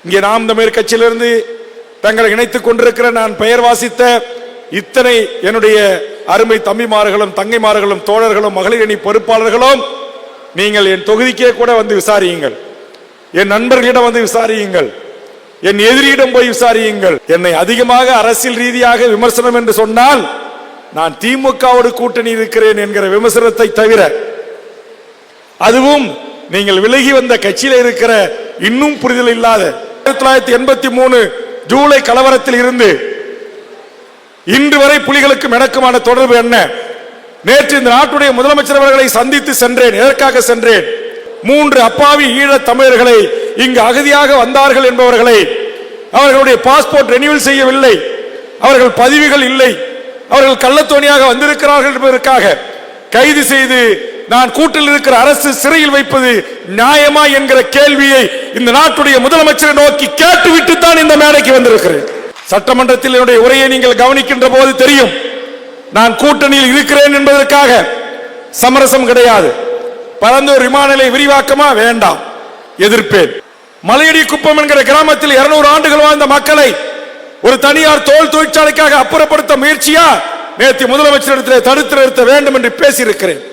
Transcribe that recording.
இங்கே நாம் தமிழர் கட்சியிலிருந்து தங்களை இணைத்துக் கொண்டிருக்கிற நான் பெயர் வாசித்த இத்தனை என்னுடைய அருமை தம்பிமார்களும் தங்கைமார்களும் தோழர்களும் மகளிர் அணி பொறுப்பாளர்களும் நீங்கள் என் தொகுதிக்கே கூட வந்து விசாரியுங்கள், என் நண்பர்களிடம் வந்து விசாரியுங்கள், என் எதிரியிடம் போய் விசாரியுங்கள். என்னை அதிகமாக அரசியல் ரீதியாக விமர்சனம் என்று சொன்னால் நான் திமுகவோடு கூட்டணி இருக்கிறேன் என்கிற விமர்சனத்தை தவிர, அதுவும் நீங்கள் விலகி வந்த கட்சியில் இருக்கிற இன்னும் புரிதல் இல்லாத 1983 ஜூலை கலவரத்தில் இருந்து இன்று வரை புலிகளுக்கும் எனக்குமான தொடர்பு என்ன? நேற்று இந்த நாட்டுடைய முதலமைச்சர் அவர்களை சந்தித்து சென்றேன். எதற்காக சென்றேன்? 3 அப்பாவி ஈழத் தமிழர்களை இங்கு அகதியாக வந்தார்கள் என்பவர்களை அவர்களுடைய பாஸ்போர்ட் ரெனியூவல் செய்யவில்லை, அவர்கள் பதிவுகள் இல்லை, அவர்கள் கள்ளத்தோணியாக வந்திருக்கிறார்கள் என்பதற்காக கைது செய்து நான் கூட்டில் இருக்கிற அரசு சிறையில் வைப்பது நியாயமா என்கிற கேள்வியை இந்த நாட்டுடைய முதலமைச்சரை நோக்கி கேட்டுவிட்டு தான் இந்த மேடைக்கு வந்திருக்கிறேன். சட்டமன்றத்தில் என்னுடைய உரையை நீங்கள் கவனிக்கின்ற போது தெரியும், நான் கூட்டணியில் இருக்கிறேன் என்பதற்காக சமரசம் கிடையாது. பரந்தூர் விமான நிலைய விரிவாக்கமா வேண்டாம், எதிர்ப்பேன். மலையடி குப்பம் என்கிற கிராமத்தில் 200 ஆண்டுகள் வாழ்ந்த மக்களை ஒரு தனியார் தோல் தொழிற்சாலைக்காக அப்புறப்படுத்த முயற்சியா நேற்று முதலமைச்சரிடத்தில் தடுத்து நிறுத்த வேண்டும் என்று பேசியிருக்கிறேன்.